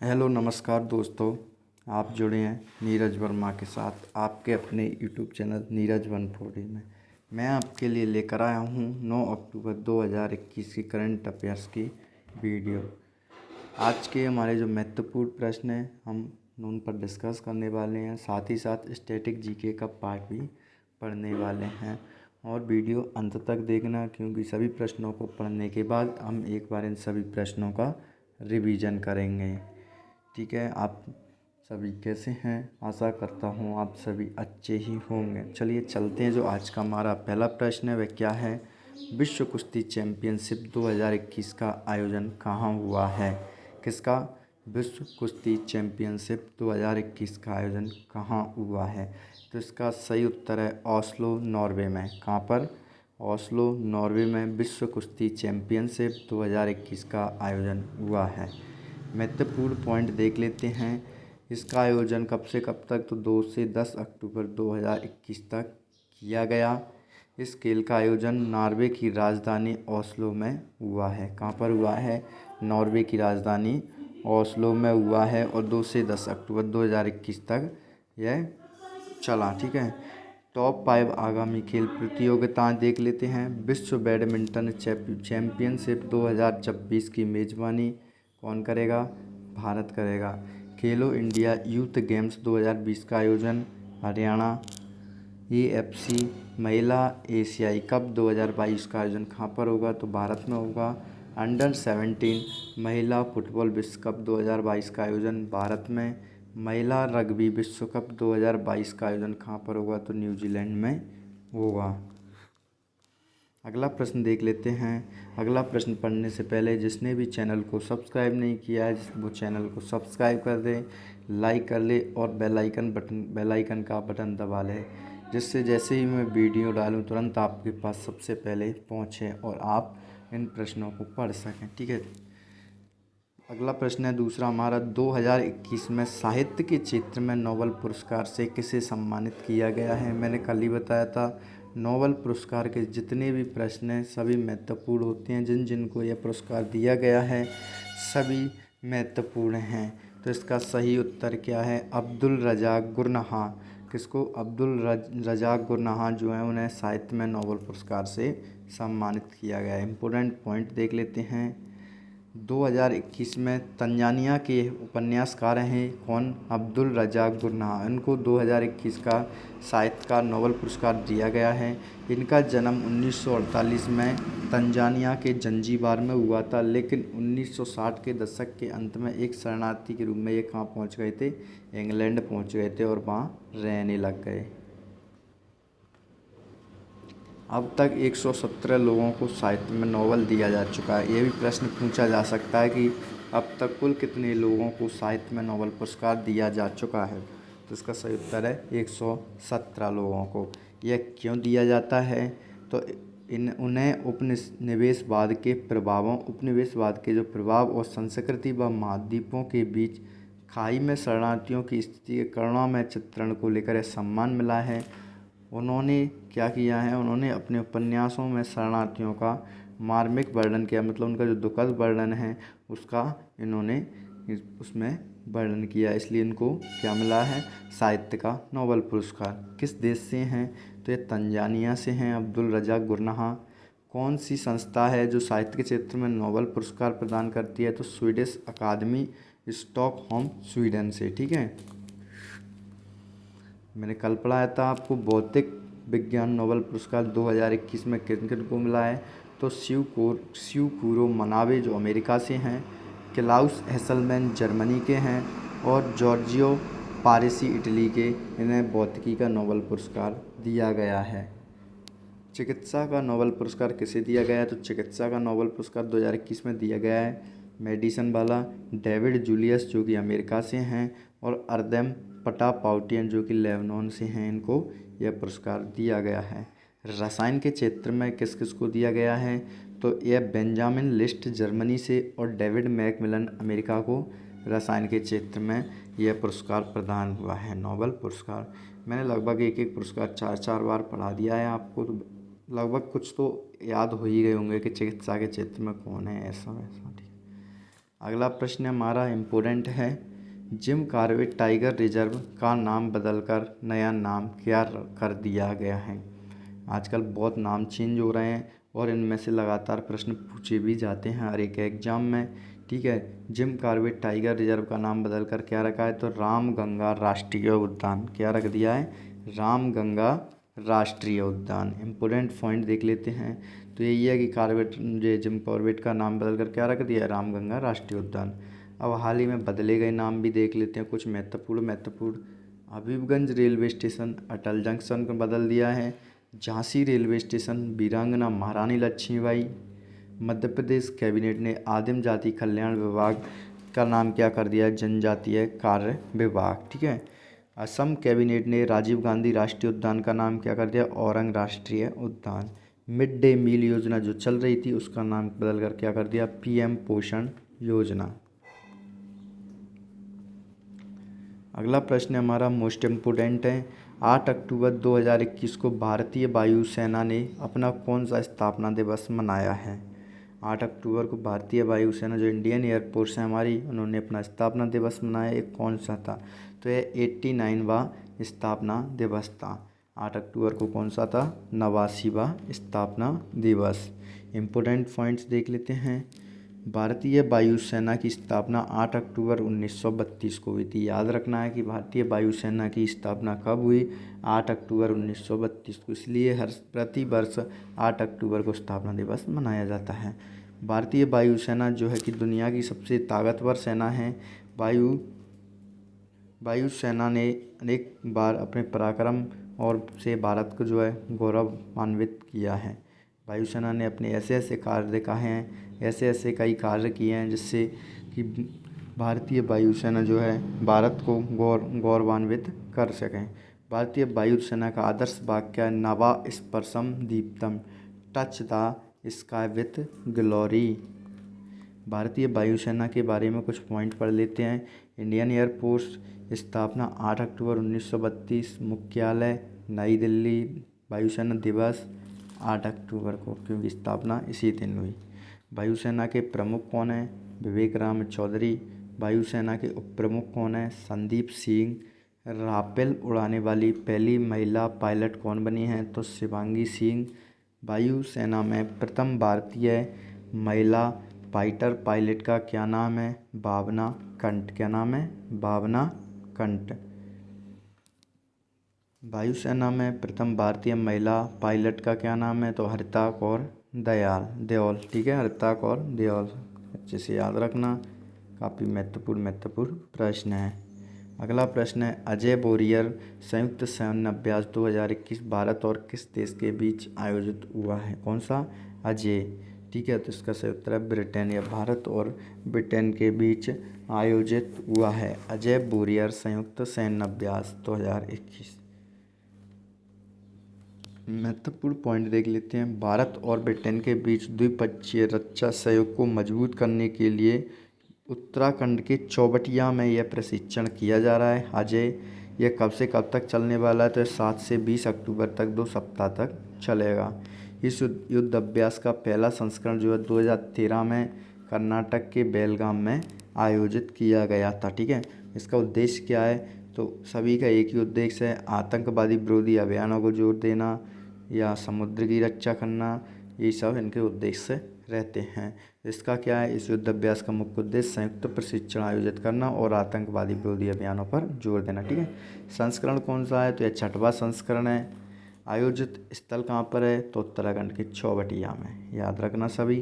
Hello नमस्कार दोस्तों। आप जुड़े हैं नीरज वर्मा के साथ आपके अपने यूट्यूब चैनल नीरज 140 में। मैं आपके लिए लेकर आया हूँ 9 अक्टूबर 2021 की करंट अफेयर्स की वीडियो। आज के हमारे जो महत्वपूर्ण प्रश्न हैं हम उन पर डिस्कस करने वाले हैं, साथ ही साथ स्टैटिक जीके का पार्ट भी पढ़ने वाले हैं। और वीडियो अंत तक देखना, क्योंकि सभी प्रश्नों को पढ़ने के बाद हम एक बार इन सभी प्रश्नों का रिवीजन करेंगे। ठीक है, आप सभी कैसे हैं? आशा करता हूँ आप सभी अच्छे ही होंगे। चलिए चलते हैं। जो आज का हमारा पहला प्रश्न है वह क्या है? विश्व कुश्ती चैंपियनशिप 2021 का आयोजन कहाँ हुआ है? किसका? विश्व कुश्ती चैंपियनशिप 2021 का आयोजन कहाँ हुआ है? तो इसका सही उत्तर है ओस्लो, नॉर्वे में। कहाँ पर? ओस्लो, नॉर्वे में विश्व कुश्ती चैंपियनशिप 2021 का आयोजन हुआ है। महत्वपूर्ण पॉइंट देख लेते हैं। इसका आयोजन कब से कब तक? तो 2 से 10 अक्टूबर 2021 तक किया गया। इस खेल का आयोजन नॉर्वे की राजधानी ओस्लो में हुआ है। कहाँ पर हुआ है? नॉर्वे की राजधानी ओस्लो में हुआ है और 2 से 10 अक्टूबर 2021 तक यह चला। ठीक है, टॉप 5 आगामी खेल प्रतियोगिताएं देख लेते हैं। विश्व बैडमिंटन चैंपियनशिप 2026 की मेजबानी कौन करेगा? भारत करेगा। खेलो इंडिया यूथ गेम्स 2020 का आयोजन हरियाणा। AFC महिला एशियाई कप 2022 का आयोजन कहाँ पर होगा? तो भारत में होगा। अंडर 17 महिला फुटबॉल विश्व कप 2022 का आयोजन भारत में। महिला रग्बी विश्व कप 2022 का आयोजन कहाँ पर होगा? तो न्यूजीलैंड में होगा। अगला प्रश्न देख लेते हैं। अगला प्रश्न पढ़ने से पहले जिसने भी चैनल को सब्सक्राइब नहीं किया है वो चैनल को सब्सक्राइब कर दे, लाइक कर ले और बेल आइकन का बटन दबा ले, जिससे जैसे ही मैं वीडियो डालूं तुरंत आपके पास सबसे पहले पहुंचे और आप इन प्रश्नों को पढ़ सकें। ठीक है, अगला प्रश्न है दूसरा हमारा। 2021 में साहित्य के क्षेत्र में नोबेल पुरस्कार से किसे सम्मानित किया गया है? मैंने कल ही बताया था नोबेल पुरस्कार के जितने भी प्रश्न हैं सभी महत्वपूर्ण होते हैं। जिन जिन को यह पुरस्कार दिया गया है सभी महत्वपूर्ण हैं। तो इसका सही उत्तर क्या है? अब्दुल रज़ाक गुरनाहा। किसको? अब्दुल रज़ाक गुरनाहा जो है उन्हें साहित्य में नोबेल पुरस्कार से सम्मानित किया गया है। इम्पोर्टेंट पॉइंट देख लेते हैं। 2021 में तंजानिया के उपन्यासकार हैं कौन? अब्दुल रज़ाक गुरनाहा। इनको 2021 का साहित्य का नोबेल पुरस्कार दिया गया है। इनका जन्म 1948 में तंजानिया के जंजीबार में हुआ था, लेकिन 1960 के दशक के अंत में एक शरणार्थी के रूप में ये कहाँ पहुँच गए थे? इंग्लैंड पहुँच गए थे और वहाँ रहने लग गए। अब तक 117 लोगों को साहित्य में नोबेल दिया जा चुका है। ये भी प्रश्न पूछा जा सकता है कि अब तक कुल कितने लोगों को साहित्य में नोबेल पुरस्कार दिया जा चुका है? तो इसका सही उत्तर है 117 लोगों को। यह क्यों दिया जाता है? तो उन्हें उपनिवेशवाद के जो प्रभाव और संस्कृति व महाद्वीपों के बीच खाई में शरणार्थियों की स्थिति के करुणामय चित्रण को लेकर यह सम्मान मिला है। उन्होंने क्या किया है? उन्होंने अपने उपन्यासों में शरणार्थियों का मार्मिक वर्णन किया, मतलब उनका जो दुखद वर्णन है उसका इन्होंने उसमें वर्णन किया, इसलिए इनको क्या मिला है? साहित्य का नोबेल पुरस्कार। किस देश से हैं? तो ये तंजानिया से हैं अब्दुल रज़ाक गुरनाहा। कौन सी संस्था है जो साहित्य के क्षेत्र में नोबेल पुरस्कार प्रदान करती है? तो स्वीडिश अकादमी, स्टॉकहोम, स्वीडन से। ठीक है, मैंने कल पढ़ाया था आपको भौतिक विज्ञान नोबेल पुरस्कार 2021 में किन किन को मिला है? तो शिवकुरो मनावे जो अमेरिका से हैं, क्लाउस हेसलमैन जर्मनी के हैं और जॉर्जियो पारेसी इटली के। इन्हें भौतिकी का नोबेल पुरस्कार दिया गया है। चिकित्सा का नोबेल पुरस्कार किसे दिया गया है? तो चिकित्सा का नोबेल पुरस्कार 2021 में दिया गया है मेडिसन वाला डेविड जूलियस जो कि अमेरिका से हैं और अर्देम पटापाउटियन जो कि लेबनान से हैं। इनको यह पुरस्कार दिया गया है। रसायन के क्षेत्र में किस किस को दिया गया है? तो यह बेंजामिन लिस्ट जर्मनी से और डेविड मैकमिलन अमेरिका को रसायन के क्षेत्र में यह पुरस्कार प्रदान हुआ है, नोबेल पुरस्कार। मैंने लगभग एक एक पुरस्कार 4-4 बार पढ़ा दिया है आपको, तो लगभग कुछ तो याद हो ही गए होंगे कि चिकित्सा के क्षेत्र में कौन है, ऐसा वैसा। ठीक, अगला प्रश्न हमारा इम्पोर्टेंट है, जिम कॉर्बेट टाइगर रिजर्व का नाम बदलकर नया नाम क्या कर दिया गया है। आजकल बहुत नाम चेंज हो रहे हैं और इनमें से लगातार प्रश्न पूछे भी जाते हैं हर एक एग्जाम में। ठीक है, जिम कॉर्बेट टाइगर रिजर्व का नाम बदलकर क्या रखा है, तो रामगंगा राष्ट्रीय उद्यान क्या रख दिया है, रामगंगा राष्ट्रीय उद्यान। इम्पोर्टेंट पॉइंट देख लेते हैं, तो यही है कि कॉर्बेट जो जिम कॉर्बेट का नाम बदलकर क्या रख दिया है, रामगंगा राष्ट्रीय उद्यान। अब हाल ही में बदले गए नाम भी देख लेते हैं कुछ महत्वपूर्ण। हबीबगंज रेलवे स्टेशन अटल जंक्शन को बदल दिया है। झांसी रेलवे स्टेशन वीरांगना महारानी लक्ष्मीबाई। मध्य प्रदेश कैबिनेट ने आदिम जाति कल्याण विभाग का नाम क्या कर दिया है, जनजातीय कार्य विभाग। ठीक है, असम कैबिनेट ने राजीव गांधी राष्ट्रीय उद्यान का नाम क्या कर दिया, औरंग राष्ट्रीय उद्यान। मिड डे मील योजना जो चल रही थी उसका नाम बदल कर क्या कर दिया, पीएम पोषण योजना। अगला प्रश्न हमारा मोस्ट इम्पोर्टेंट है, 8 अक्टूबर 2021 को भारतीय वायुसेना ने अपना कौन सा स्थापना दिवस मनाया है। 8 अक्टूबर को भारतीय वायुसेना जो इंडियन एयरफोर्स है हमारी, उन्होंने अपना स्थापना दिवस मनाया। ये कौन सा था, तो यह 89वां स्थापना दिवस था। 8 अक्टूबर को कौन सा था, 89वां स्थापना दिवस। इम्पोर्टेंट पॉइंट्स देख लेते हैं। भारतीय वायुसेना की स्थापना 8 अक्टूबर 1932 को हुई थी। याद रखना है कि भारतीय वायुसेना की स्थापना कब हुई, 8 अक्टूबर 1932 को, इसलिए हर प्रति वर्ष 8 अक्टूबर को स्थापना दिवस मनाया जाता है। भारतीय वायुसेना जो है कि दुनिया की सबसे ताकतवर सेना है। वायुसेना ने अनेक बार अपने पराक्रम और से भारत को जो है गौरवान्वित किया है। वायुसेना ने अपने ऐसे ऐसे कार्य दिखाए हैं, ऐसे ऐसे कई कार्य किए हैं जिससे कि भारतीय वायुसेना जो है भारत को गौरवान्वित कर सकें। भारतीय वायुसेना का आदर्श वाक्य है, नवा स्पर्शम दीप्तम, touch the sky with glory. भारतीय वायुसेना के बारे में कुछ पॉइंट पढ़ लेते हैं। इंडियन एयरफोर्स स्थापना 8 अक्टूबर 1932, मुख्यालय नई दिल्ली। वायुसेना दिवस 8 अक्टूबर को, क्योंकि स्थापना इसी दिन हुई। वायुसेना के प्रमुख कौन हैं, विवेक राम चौधरी। वायुसेना के उप प्रमुख कौन हैं, संदीप सिंह। राफेल उड़ाने वाली पहली महिला पायलट कौन बनी हैं, तो शिवांगी सिंह। वायुसेना में प्रथम भारतीय महिला फाइटर पायलट का क्या नाम है, भावना कंठ। क्या नाम है, भावना कंठ। वायुसेना में प्रथम भारतीय महिला पायलट का क्या नाम है, तो हरिता कौर देओल। ठीक है, हरिता कौर देओल, अच्छे से याद रखना, काफ़ी महत्वपूर्ण प्रश्न है। अगला प्रश्न है, अजय बोरियर संयुक्त सैन्य अभ्यास 2021 भारत और किस देश के बीच आयोजित हुआ है। कौन सा, अजय। ठीक है, तो इसका सही उत्तर है ब्रिटेन, या भारत और ब्रिटेन के बीच आयोजित हुआ है अजय बोरियर संयुक्त सैन्य अभ्यास 2021। महत्वपूर्ण पॉइंट देख लेते हैं। भारत और ब्रिटेन के बीच द्विपक्षीय रक्षा सहयोग को मजबूत करने के लिए उत्तराखंड के चौबटिया में यह प्रशिक्षण किया जा रहा है। अजय, यह कब से कब तक चलने वाला है, तो 7 से 20 अक्टूबर तक 2 सप्ताह तक चलेगा। इस युद्ध अभ्यास का पहला संस्करण जो है 2013 में कर्नाटक के बेलगाम में आयोजित किया गया था। ठीक है, इसका उद्देश्य क्या है, तो सभी का एक ही उद्देश्य है, आतंकवादी विरोधी अभियानों को जोर देना या समुद्र की रक्षा करना, ये सब इनके उद्देश्य रहते हैं। इसका क्या है, इस युद्ध अभ्यास का मुख्य उद्देश्य संयुक्त प्रशिक्षण आयोजित करना और आतंकवादी विरोधी अभियानों पर जोर देना। ठीक है, संस्करण कौन सा है, तो यह 6वां संस्करण है। आयोजित स्थल कहाँ पर है, तो उत्तराखंड के चौबटिया में, याद रखना सभी।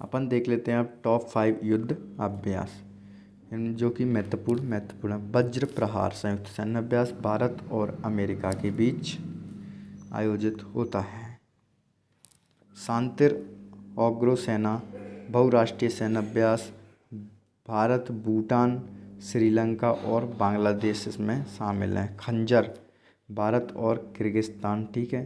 अपन देख लेते हैं अब टॉप 5 युद्ध अभ्यास जो कि महत्वपूर्ण। वज्र प्रहार संयुक्त सैन्य अभ्यास भारत और अमेरिका के बीच आयोजित होता है। शांतिर ऑग्रो सेना बहुराष्ट्रीय सैन्य अभ्यास भारत, भूटान, श्रीलंका और बांग्लादेश इसमें शामिल हैं। खंजर भारत और किर्गिस्तान। ठीक है,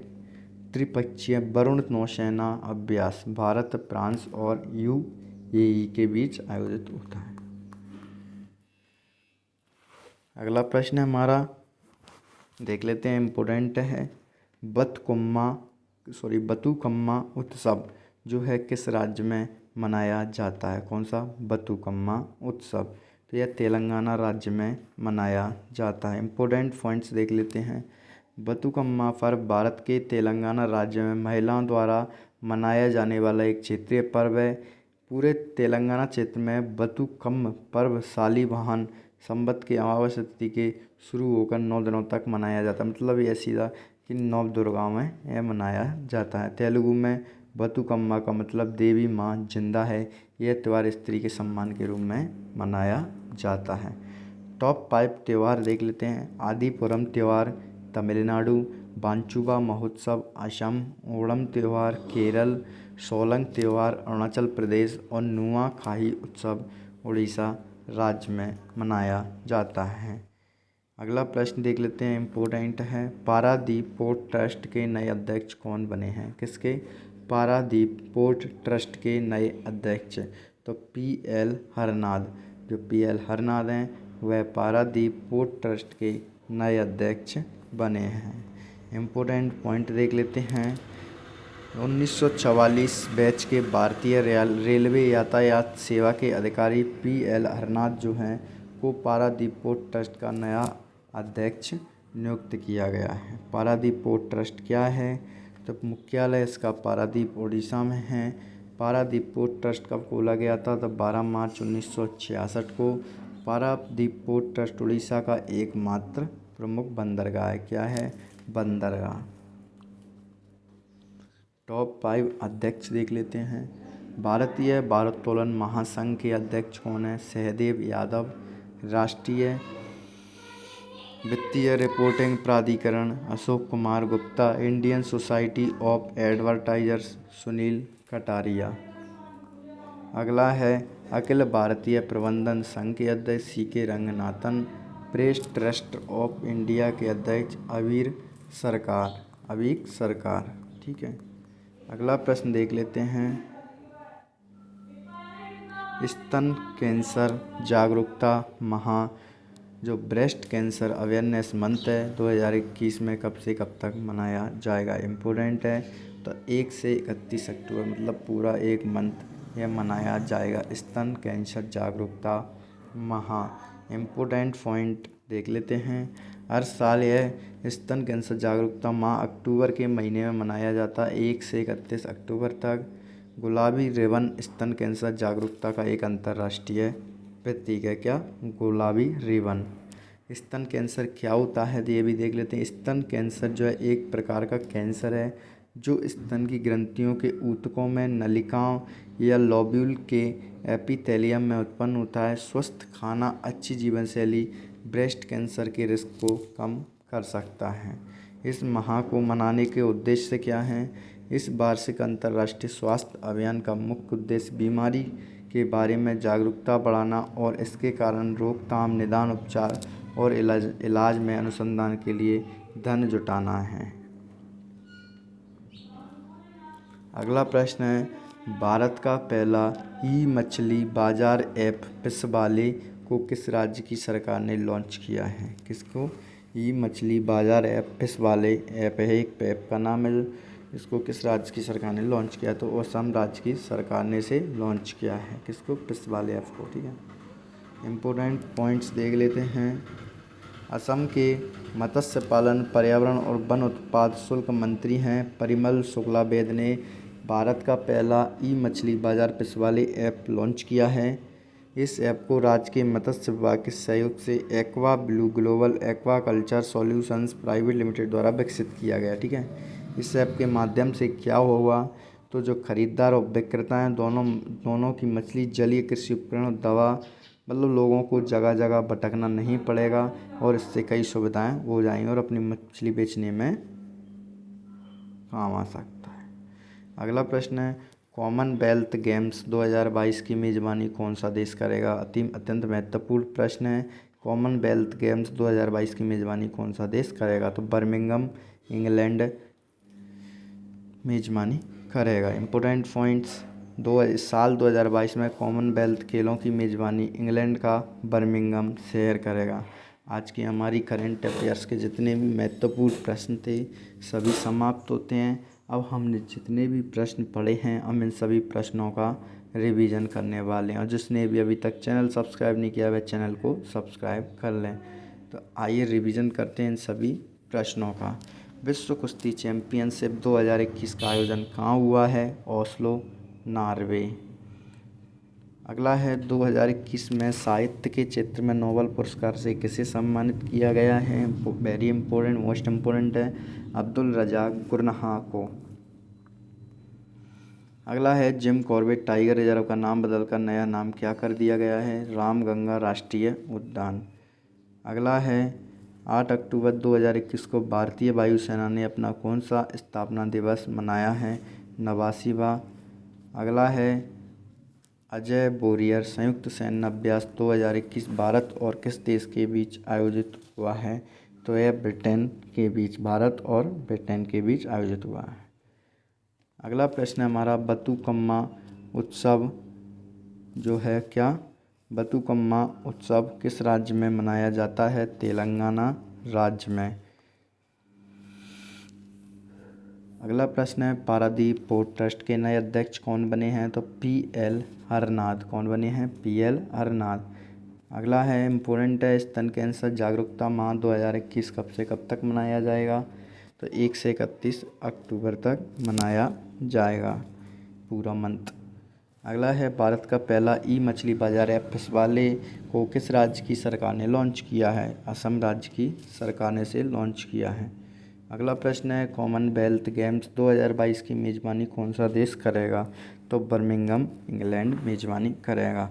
त्रिपक्षीय वरुण नौसेना अभ्यास भारत, फ्रांस और यूएई के बीच आयोजित होता है। अगला प्रश्न हमारा देख लेते हैं, इम्पोर्टेंट है। बतुकम्मा उत्सव जो है किस राज्य में मनाया जाता है। कौन सा? बतुकम्मा उत्सव। तो यह तेलंगाना राज्य में मनाया जाता है। इम्पोर्टेंट पॉइंट्स देख लेते हैं। बतुकम्मा पर्व भारत के तेलंगाना राज्य में महिलाओं द्वारा मनाया जाने वाला एक क्षेत्रीय पर्व है। पूरे तेलंगाना क्षेत्र में बतुकम्म पर्व सालिबहान संवत के अमावस्या तिथि के शुरू होकर 9 दिनों तक मनाया जाता है। मतलब ये सीधा कि नव दुर्गाओं में यह मनाया जाता है। तेलुगु में बतुकम्मा का मतलब देवी माँ जिंदा है। यह त्यौहार स्त्री के सम्मान के रूप में मनाया जाता है। टॉप 5 त्यौहार देख लेते हैं। आदिपुरम त्यौहार तमिलनाडु, बांचुवा महोत्सव असम, ओणम त्यौहार केरल, सोलंग त्यौहार अरुणाचल प्रदेश और नुआखाई उत्सव उड़ीसा राज्य में मनाया जाता है। अगला प्रश्न देख लेते हैं, इम्पोर्टेंट है। पारादीप पोर्ट ट्रस्ट के नए अध्यक्ष कौन बने हैं? किसके? पारादीप पोर्ट ट्रस्ट के नए अध्यक्ष तो पीएल हरनाद। जो पीएल हरनाद हैं वह पारादीप पोर्ट ट्रस्ट के नए अध्यक्ष बने हैं। इम्पोर्टेंट पॉइंट देख लेते हैं। 1944 बैच के भारतीय रेलवे यातायात सेवा के अधिकारी पीएल हरनाद जो हैं को पारादीप पोर्ट ट्रस्ट का नया अध्यक्ष नियुक्त किया गया है। पारादीप पोर्ट ट्रस्ट क्या है? तो मुख्यालय इसका पारादीप उड़ीसा में है। पारादीप पोर्ट ट्रस्ट कब खोला गया था? तो 12 मार्च 1966 को। पारादीप पोर्ट ट्रस्ट उड़ीसा का एकमात्र प्रमुख बंदरगाह है। क्या है? बंदरगाह। टॉप 5 अध्यक्ष देख लेते हैं। भारतीय भारोत्तोलन महासंघ के अध्यक्ष कौन है? सहदेव यादव। राष्ट्रीय वित्तीय रिपोर्टिंग प्राधिकरण Ashok Kumar Gupta. Indian Society of Advertisers Sunil Kataria. अगला है अखिल भारतीय प्रबंधन संघ के अध्यक्ष CK Ranganathan. Press Trust of India के अध्यक्ष अवीर सरकार। ठीक है। अगला प्रश्न देख लेते हैं। स्तन कैंसर जागरूकता माह जो ब्रेस्ट कैंसर अवेयरनेस मंथ है 2021 में कब से कब तक मनाया जाएगा? इम्पोर्टेंट है। तो 1 से 31 अक्टूबर मतलब पूरा एक मंथ यह मनाया जाएगा स्तन कैंसर जागरूकता माह। इम्पोर्टेंट पॉइंट देख लेते हैं। हर साल यह स्तन कैंसर जागरूकता माह अक्टूबर के महीने में मनाया जाता है 1 से 31 अक्टूबर तक। गुलाबी रिबन स्तन कैंसर जागरूकता का एक अंतर्राष्ट्रीय प्रतीक है। क्या? गुलाबी रिबन। स्तन कैंसर क्या होता है? तो ये भी देख लेते हैं। स्तन कैंसर जो है एक प्रकार का कैंसर है जो स्तन की ग्रंथियों के ऊतकों में, नलिकाओं या लोब्यूल के एपिथेलियम में उत्पन्न होता है। स्वस्थ खाना, अच्छी जीवन शैली ब्रेस्ट कैंसर के रिस्क को कम कर सकता है। इस माह को मनाने के उद्देश्य क्या हैं? इस वार्षिक अंतर्राष्ट्रीय स्वास्थ्य अभियान का मुख्य उद्देश्य बीमारी के बारे में जागरूकता बढ़ाना और इसके कारण रोकथाम, निदान, उपचार और इलाज में अनुसंधान के लिए धन जुटाना है। अगला प्रश्न है, भारत का पहला ई मछली बाजार ऐप पिसवाले को किस राज्य की सरकार ने लॉन्च किया है? किसको? ई मछली बाजार ऐप पिसवाले ऐप है, एक ऐप का नाम है। इसको किस राज्य की सरकार ने लॉन्च किया? तो असम राज्य की सरकार ने इसे लॉन्च किया है। किसको? पिसवाले ऐप को। ठीक है। इम्पोर्टेंट पॉइंट्स देख लेते हैं। असम के मत्स्य पालन, पर्यावरण और वन उत्पाद शुल्क मंत्री हैं परिमल शुक्लाबैद्य ने भारत का पहला ई मछली बाजार पिसवाले ऐप लॉन्च किया है। इस ऐप को राज्य के मत्स्य विभाग के सहयोग से aqua blue global aquaculture solutions private limited द्वारा विकसित किया गया। ठीक है। इस ऐप के माध्यम से क्या होगा? तो जो खरीदार और विक्रेता हैं दोनों की मछली, जलीय कृषि उपकरण, दवा, मतलब लोगों को जगह जगह भटकना नहीं पड़ेगा और इससे कई सुविधाएं हो जाएंगी और अपनी मछली बेचने में काम आ सकता है। अगला प्रश्न है, कॉमनवेल्थ गेम्स 2022 की मेज़बानी कौन सा देश करेगा? अत्यंत महत्वपूर्ण प्रश्न है। कॉमनवेल्थ गेम्स 2022 की मेज़बानी कौन सा देश करेगा? तो बर्मिंघम इंग्लैंड मेज़बानी करेगा। इम्पोर्टेंट पॉइंट्स, साल 2022 में कॉमनवेल्थ खेलों की मेज़बानी इंग्लैंड का बर्मिंघम शहर करेगा। आज की हमारी करंट अफेयर्स के जितने भी महत्वपूर्ण प्रश्न थे सभी समाप्त होते हैं। अब हमने जितने भी प्रश्न पढ़े हैं हम इन सभी प्रश्नों का रिवीजन करने वाले हैं। और जिसने भी अभी तक चैनल सब्सक्राइब नहीं किया वह चैनल को सब्सक्राइब कर लें। तो आइए रिवीजन करते हैं इन सभी प्रश्नों का। विश्व कुश्ती चैंपियनशिप 2021 का आयोजन कहाँ हुआ है? Oslo, Norway. अगला है 2021 में साहित्य के क्षेत्र में नोबेल पुरस्कार से किसे सम्मानित किया गया है? वेरी इंपॉर्टेंट, मोस्ट इम्पोर्टेंट है, अब्दुल रज़ाक गुरनाह को। अगला है जिम कॉर्बेट टाइगर रिजर्व का नाम बदलकर नया नाम क्या कर दिया गया है? रामगंगा राष्ट्रीय उद्यान। अगला है 8 अक्टूबर 2021 को भारतीय वायुसेना ने अपना कौन सा स्थापना दिवस मनाया है? 89वां। अगला है अजय बोरियर संयुक्त सैन्य अभ्यास 2021 भारत और किस देश के बीच आयोजित हुआ है? तो यह ब्रिटेन के बीच, भारत और ब्रिटेन के बीच आयोजित हुआ है। अगला प्रश्न है हमारा बतुकम्मा उत्सव जो है क्या? बतुकम्मा उत्सव किस राज्य में मनाया जाता है? तेलंगाना राज्य में। अगला प्रश्न है पारादीप पोर्ट ट्रस्ट के नए अध्यक्ष कौन बने हैं? तो PL हरनाथ। कौन बने हैं? PL हरनाथ। अगला है इम्पोर्टेंट है स्तन कैंसर जागरूकता माह 2021 कब से कब तक मनाया जाएगा? तो 1 से 31 अक्टूबर तक मनाया जाएगा, पूरा मंथ। अगला है भारत का पहला मछली बाजार ऐप फिशवाले को किस राज्य की सरकार ने लॉन्च किया है? असम राज्य की सरकार ने इसे लॉन्च किया है। अगला प्रश्न है कॉमनवेल्थ गेम्स 2022 की मेज़बानी कौन सा देश करेगा? तो बर्मिंघम इंग्लैंड मेज़बानी करेगा।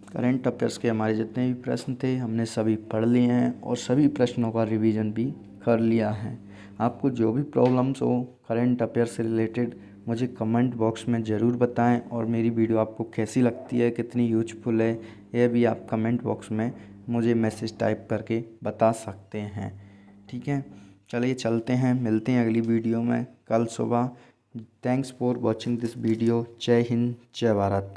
करंट अफेयर्स के हमारे जितने भी प्रश्न थे हमने सभी पढ़ लिए हैं और सभी प्रश्नों का रिवीजन भी कर लिया है। आपको जो भी प्रॉब्लम्स हो करंट अफेयर से रिलेटेड मुझे कमेंट बॉक्स में ज़रूर बताएं और मेरी वीडियो आपको कैसी लगती है, कितनी यूजफुल है, यह भी आप कमेंट बॉक्स में मुझे मैसेज टाइप करके बता सकते हैं। ठीक है, चलिए चलते हैं, मिलते हैं अगली वीडियो में कल सुबह। Thanks for watching this video. जय हिंद, जय भारत।